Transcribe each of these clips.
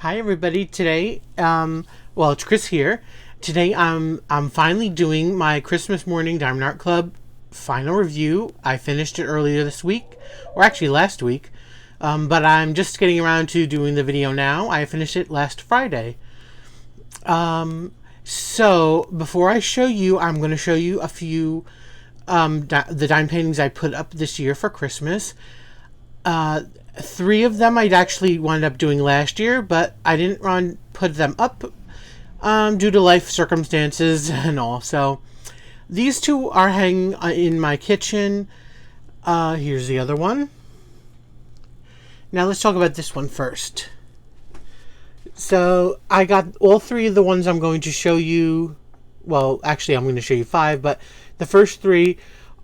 Hi everybody. Today, well, it's Chris here. Today, I'm finally doing my Christmas Morning Diamond Art Club final review. I finished it earlier this week, or actually last week, but I'm just getting around to doing the video now. I finished it last Friday. So before I show you, I'm going to show you a few the dime paintings I put up this year for Christmas. 3 of them I'd actually wound up doing last year, but I didn't put them up due to life circumstances and all. So these 2 are hanging in my kitchen. Here's the other one. Now let's talk about this one first. So I got all 3 of the ones I'm going to show you. Well, actually I'm going to show you 5, but the first 3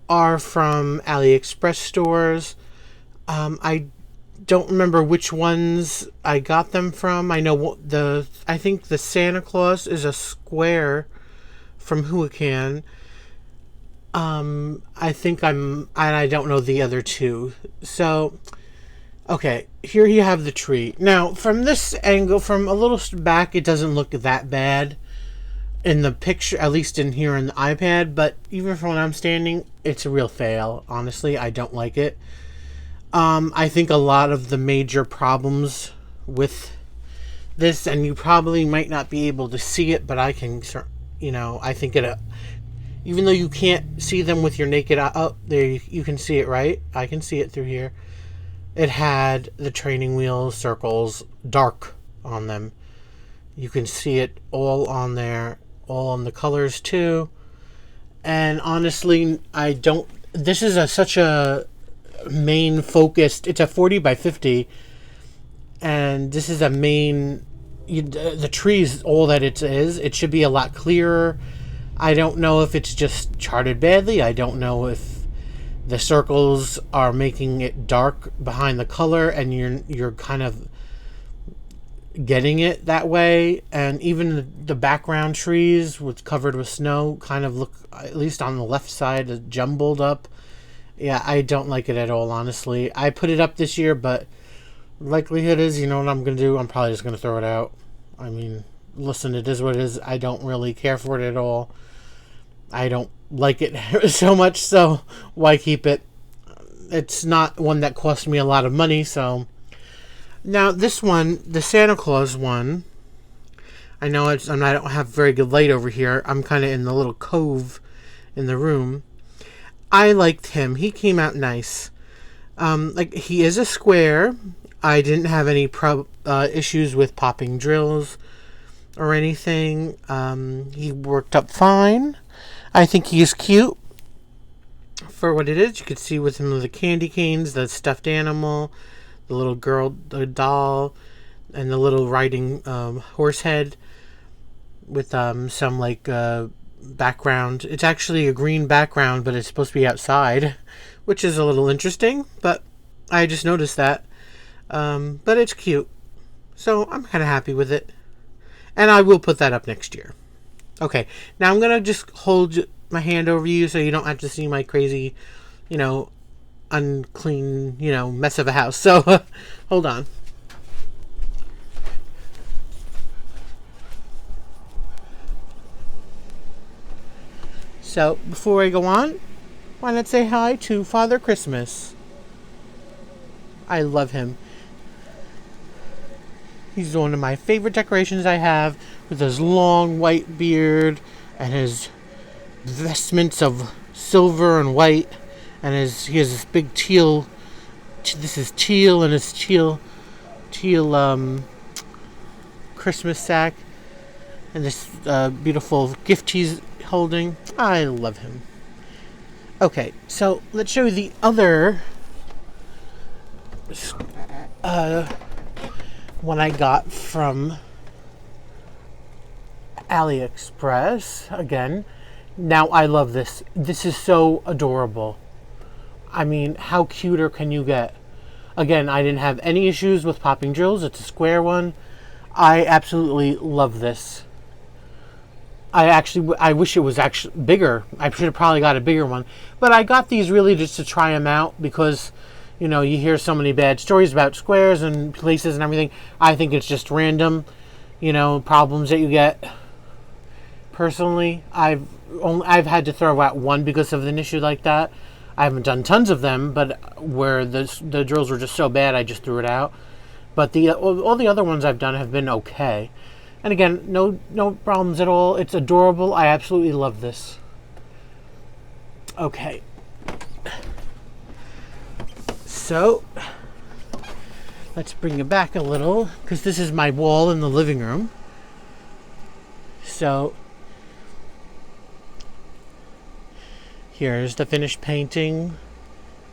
are from AliExpress stores. I don't remember which ones I got them from. I know I think the Santa Claus is a square from Hoocan. I don't know the other 2. So, okay, here you have the tree. Now, from this angle, from a little back, it doesn't look that bad in the picture, at least in here in the iPad, but even from when I'm standing, it's a real fail. Honestly, I don't like it. I think a lot of the major problems with this, and you probably might not be able to see it, but I can, I think even though you can't see them with your naked eye, oh, there you can see it, right? I can see it through here. It had the training wheel circles dark on them. You can see it all on there, all on the colors too. And honestly, this is such a main focused, it's a 40 by 50, and this is a main, the tree's all that it is. It should be a lot clearer. I don't know if it's just charted badly. I don't know if the circles are making it dark behind the color and you're kind of getting it that way. And even the background trees covered with snow kind of look, at least on the left side, jumbled up. Yeah, I don't like it at all, honestly. I put it up this year, but likelihood is, you know what I'm going to do? I'm probably just going to throw it out. I mean, listen, it is what it is. I don't really care for it at all. I don't like it so much, so why keep it? It's not one that cost me a lot of money, so. Now, this one, the Santa Claus one, I know I don't have very good light over here. I'm kind of in the little cove in the room. I liked him. He came out nice. He is a square. I didn't have any issues with popping drills or anything. He worked up fine. I think he's cute for what it is. You could see with him the candy canes, the stuffed animal, the little girl, the doll, and the little riding horse head with some background. It's actually a green background, but it's supposed to be outside, which is a little interesting, but I just noticed that. But it's cute, so I'm kind of happy with it, and I will put that up next year. Okay, now I'm gonna just hold my hand over you so you don't have to see my crazy, unclean, mess of a house. So hold on. So, before I go on, why not say hi to Father Christmas? I love him. He's one of my favorite decorations I have, with his long white beard and his vestments of silver and white, and he has this big teal. This is teal, and his teal Christmas sack, and this beautiful gift he's holding. I love him. Okay, so let's show you the other one I got from AliExpress again. Now I love this. This is so adorable. I mean, how cuter can you get? Again, I didn't have any issues with popping drills. It's a square one. I absolutely love this. I wish it was actually bigger. I should have probably got a bigger one. But I got these really just to try them out because You know, you hear so many bad stories about squares and places and everything. I think it's just random, you know, problems that you get. Personally, I've had to throw out one because of an issue like that. I haven't done tons of them, but where the drills were just so bad, I just threw it out. But all the other ones I've done have been okay. And again, no problems at all. It's adorable. I absolutely love this. Okay. So, let's bring it back a little, because this is my wall in the living room. So, here's the finished painting,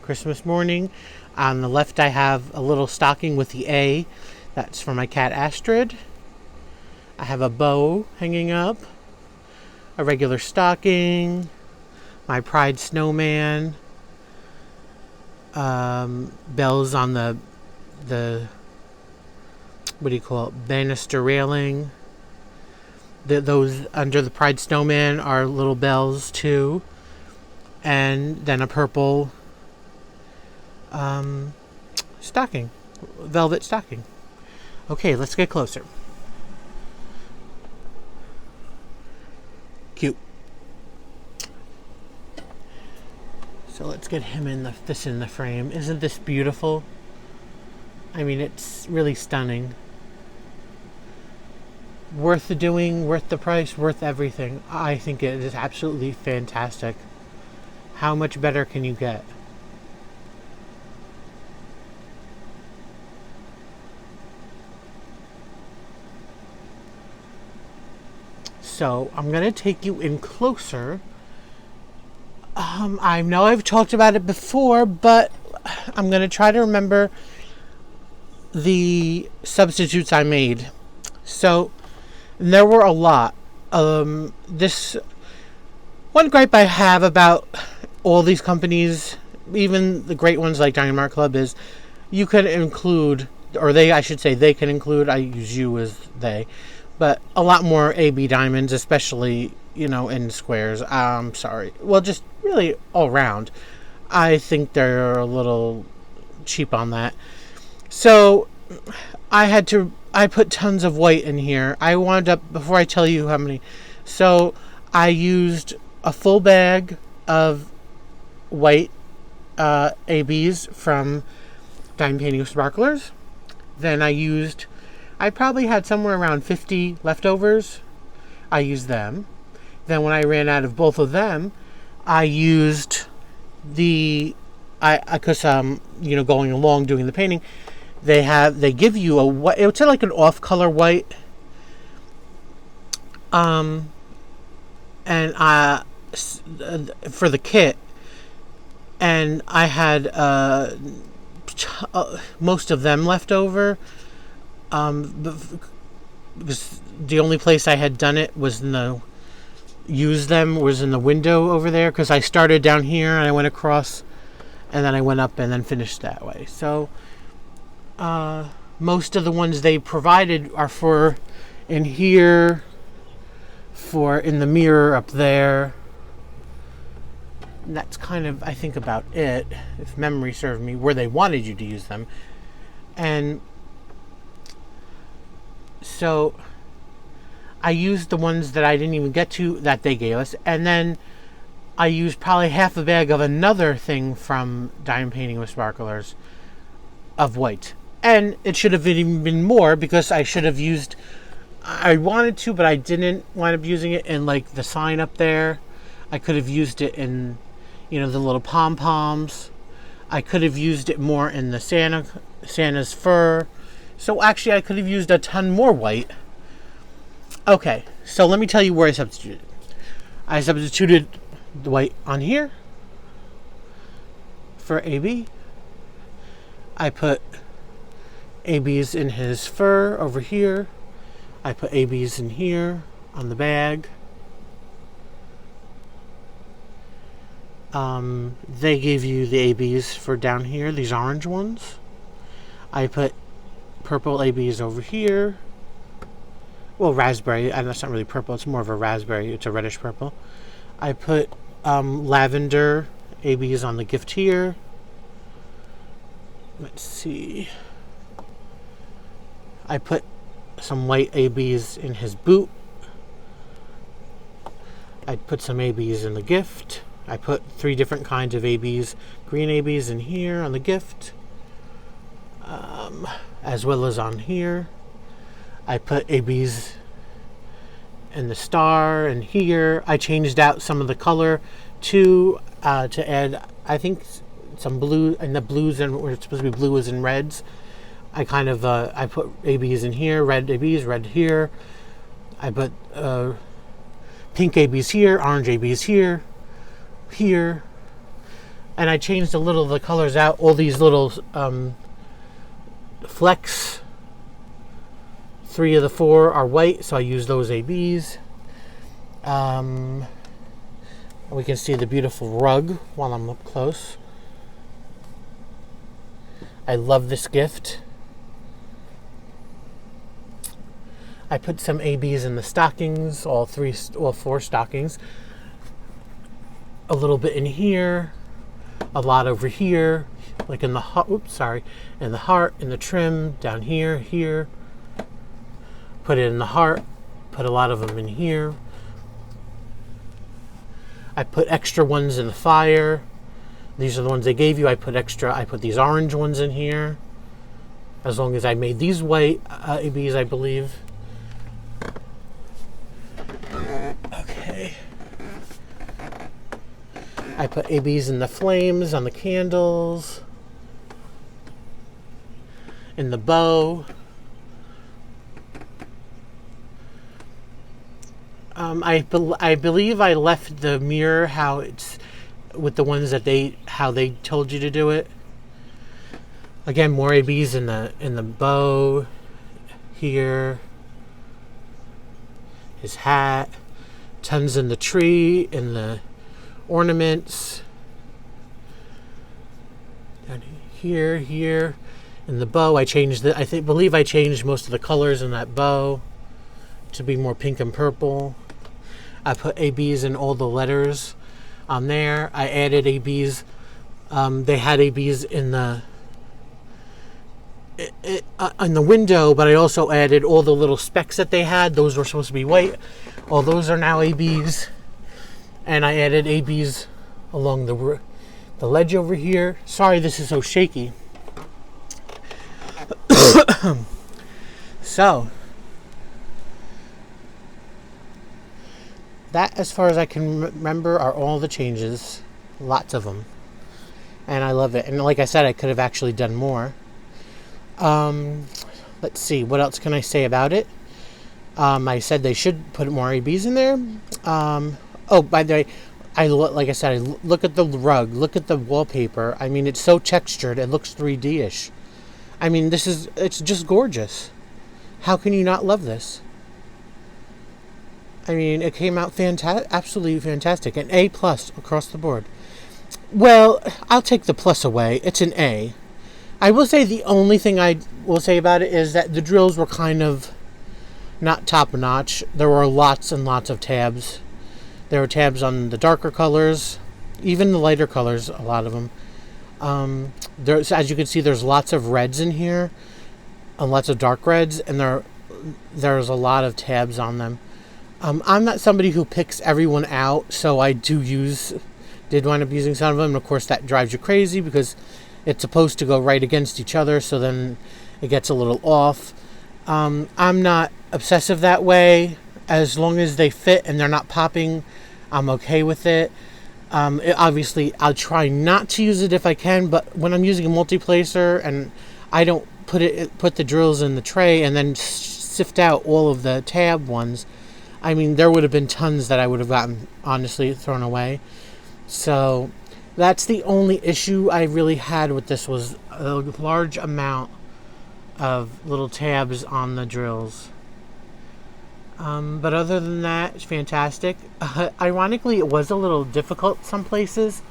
Christmas Morning. On the left I have a little stocking with the A. That's for my cat Astrid. I have a bow hanging up, a regular stocking, my Pride snowman, bells on the what do you call it, banister railing. Those under the Pride snowman are little bells too. And then a purple stocking, velvet stocking. Okay, let's get closer. Cute. So let's get him in the frame. Isn't this beautiful? I mean, it's really stunning. Worth the doing, worth the price, worth everything. I think it is absolutely fantastic. How much better can you get? So I'm going to take you in closer. I know I've talked about it before, but I'm going to try to remember the substitutes I made. So there were a lot. This one gripe I have about all these companies, even the great ones like Diamond Art Club, is you can include, or I should say they can include, I use you as they, but a lot more AB diamonds, especially, you know, in squares. Sorry. Well, just really all around. I think they're a little cheap on that. So I put tons of white in here. I wound up, before I tell you how many, so I used a full bag of white ABs from Diamond Painting with Sparklers. Then I probably had somewhere around 50 leftovers. I used them. Then when I ran out of both of them, I used because you know, going along doing the painting, they give you a white, it's like an off color white, and for the kit, and I had most of them left over, because the only place I had done it was in the window over there, because I started down here and I went across and then I went up and then finished that way. So most of the ones they provided are for in here, for in the mirror up there. And that's kind of, I think, about it, if memory serves me, where they wanted you to use them. And so I used the ones that I didn't even get to that they gave us, and then I used probably half a bag of another thing from Diamond Painting with Sparklers of white. And it should have even been more, because I wanted to, but I didn't wind up using it in like the sign up there. I could have used it in, you know, the little pom-poms. I could have used it more in the Santa's fur. So actually I could have used a ton more white. Okay, so let me tell you where I substituted. I substituted the white on here for AB. I put ABs in his fur over here. I put ABs in here on the bag. They gave you the ABs for down here, these orange ones. I put purple ABs over here. Well, raspberry, and that's not really purple, it's more of a raspberry, it's a reddish purple. I put lavender ABs on the gift here. let's see. I put some white ABs in his boot. I put some ABs in the gift. I put 3 different kinds of ABs, green ABs in here on the gift, as well as on here. I put ABs in the star and here. I changed out some of the color to add, I think, some blue, and the blues and where it's supposed to be blues and reds. I kind of I put ABs in here, red ABs, red here. I put pink ABs here, orange ABs here, here, and I changed a little of the colors out. All these little flecks, 3 of the 4 are white, so I use those ABs. We can see the beautiful rug while I'm up close. I love this gift. I put some ABs in the stockings, all 4 stockings. A little bit in here, a lot over here, like in the heart. In the heart, in the trim, down here, here. Put it in the heart. Put a lot of them in here. I put extra ones in the fire. These are the ones they gave you. I put these orange ones in here. As long as I made these white ABs, I believe. Okay. I put ABs in the flames, on the candles, in the bow. I believe I left the mirror how it's with the ones that how they told you to do it. Again, more ABs in the bow here. His hat, tons in the tree, in the ornaments. Down here, here, in the bow. I believe I changed most of the colors in that bow to be more pink and purple. I put ABs in all the letters on there. I added ABs. They had ABs in the window, but I also added all the little specks that they had. Those were supposed to be white. All those are now ABs. And I added ABs along the ledge over here. Sorry, this is so shaky. So, that, as far as I can remember, are all the changes. Lots of them. And I love it. And like I said, I could have actually done more. Let's see, what else can I say about it? I said they should put more ABs in there. Oh, by the way, like I said, I look at the rug, look at the wallpaper. I mean, it's so textured, it looks 3D-ish. I mean, it's just gorgeous. How can you not love this? I mean, it came out absolutely fantastic. An A+ across the board. Well, I'll take the plus away. It's an A. I will say the only thing I will say about it is that the drills were kind of not top notch. There were lots and lots of tabs. There were tabs on the darker colors, even the lighter colors, a lot of them. As you can see, there's lots of reds in here, and lots of dark reds, and there's a lot of tabs on them. I'm not somebody who picks everyone out, so I did wind up using some of them, and of course that drives you crazy because it's supposed to go right against each other, so then it gets a little off. I'm not obsessive that way. As long as they fit and they're not popping, I'm okay with it. Obviously, I'll try not to use it if I can, but when I'm using a multi-placer and I don't put the drills in the tray and then sift out all of the tab ones, I mean, there would have been tons that I would have gotten, honestly, thrown away. So that's the only issue I really had with this, was a large amount of little tabs on the drills. But other than that, it's fantastic. Ironically, it was a little difficult some places,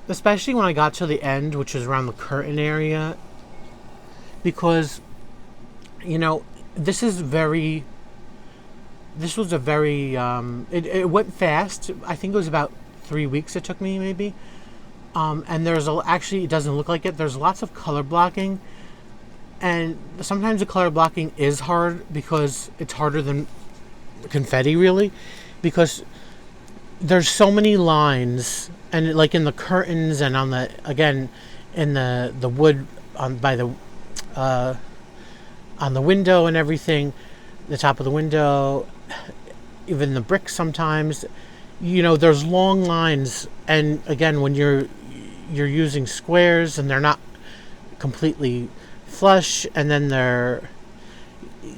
especially when I got to the end, which is around the curtain area, because, this was a very, it went fast. I think it was about 3 weeks it took me, maybe. And actually, it doesn't look like it. There's lots of color blocking. And sometimes the color blocking is hard because it's harder than confetti, really. Because there's so many lines, and like in the curtains and on the, again, in the wood on the window and everything, the top of the window, even the bricks sometimes, there's long lines. And again, when you're using squares and they're not completely flush, and then they're,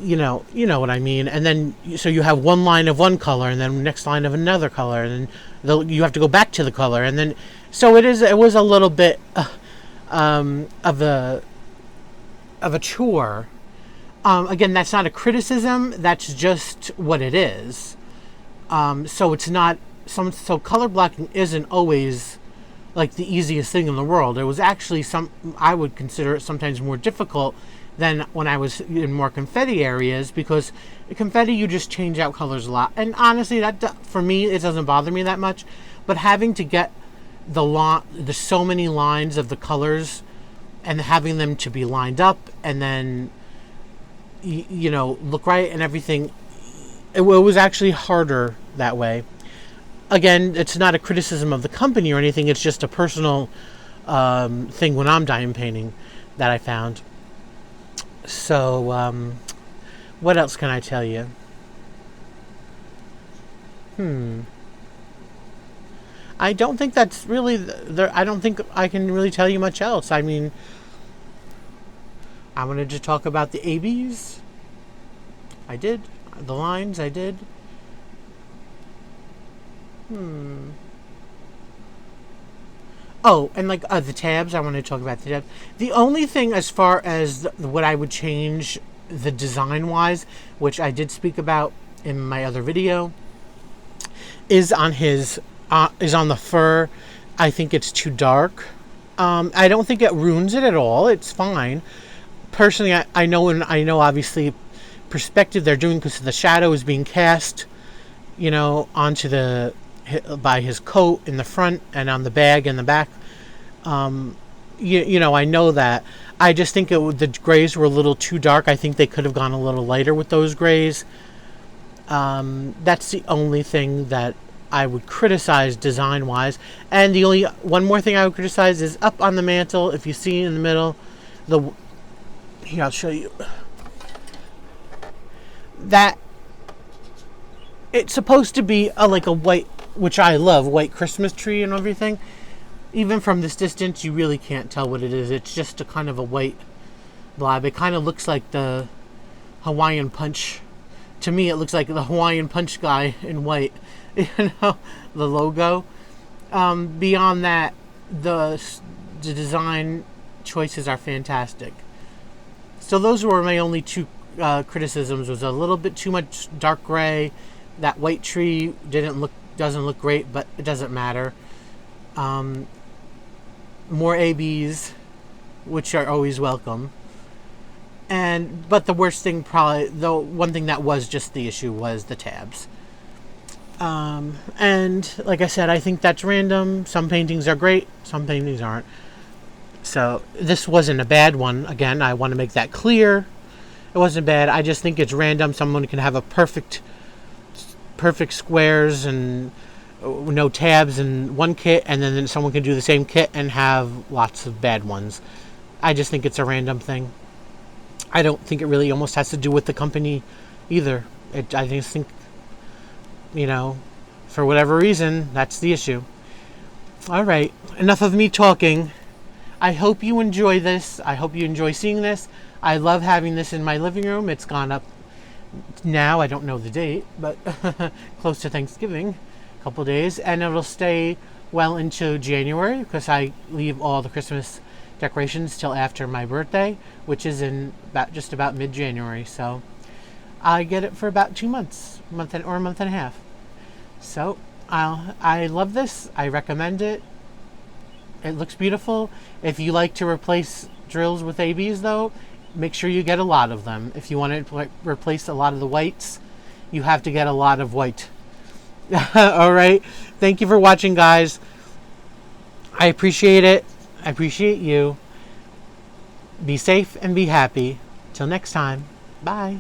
you know what I mean. And then, so you have one line of one color, and then next line of another color, and then you have to go back to the color, and then, so it was a little bit of a chore. Again, that's not a criticism. That's just what it is. So it's not so color blocking isn't always like the easiest thing in the world. It was actually I would consider it sometimes more difficult than when I was in more confetti areas, because confetti, you just change out colors a lot. And honestly, that, for me, it doesn't bother me that much. But having to get the so many lines of the colors and having them to be lined up and then look right and everything, it was actually harder that way. Again, it's not a criticism of the company or anything. It's just a personal thing when I'm diamond painting that I found. So, what else can I tell you? I don't think that's really I don't think I can really tell you much else. I mean, I wanted to talk about the ABs. I did. The lines, I did. Oh, and like the tabs, I want to talk about the tabs. The only thing as far as what I would change the design-wise, which I did speak about in my other video, is on the fur. I think it's too dark. I don't think it ruins it at all. It's fine. Personally, I know obviously perspective they're doing, because the shadow is being cast, onto by his coat in the front and on the bag in the back. I know that. I just think the grays were a little too dark. I think they could have gone a little lighter with those grays. That's the only thing that I would criticize design-wise. And the only one more thing I would criticize is up on the mantle. If you see in the middle, here, I'll show you. That it's supposed to be like a white, which I love, white Christmas tree and everything. Even from this distance, you really can't tell what it is. It's just a kind of a white blob. It kind of looks like the Hawaiian Punch. To me, it looks like the Hawaiian Punch guy in white. The logo. Beyond that, the design choices are fantastic. So those were my only two criticisms. Was a little bit too much dark gray. That white tree doesn't look great, but it doesn't matter. More ABs, which are always welcome. But the worst thing, probably, the one thing that was just the issue, was the tabs. And like I said, I think that's random. Some paintings are great, some paintings aren't. So this wasn't a bad one. Again, I want to make that clear. It wasn't bad. I just think it's random. Someone can have a perfect squares and no tabs in one kit, and then someone can do the same kit and have lots of bad ones. I just think it's a random thing. I don't think it really almost has to do with the company either. I just think, for whatever reason, that's the issue. All right, enough of me talking. I hope you enjoy this. I hope you enjoy seeing this. I love having this in my living room. It's gone up now. I don't know the date, but close to Thanksgiving, a couple days. And it'll stay well into January, because I leave all the Christmas decorations till after my birthday, which is in just about mid-January. So I get it for about 2 months, a month and a half. So I love this. I recommend it. It looks beautiful. If you like to replace drills with ABs, though, make sure you get a lot of them. If you want to replace a lot of the whites, you have to get a lot of white. All right. Thank you for watching, guys. I appreciate it. I appreciate you. Be safe and be happy. Till next time. Bye.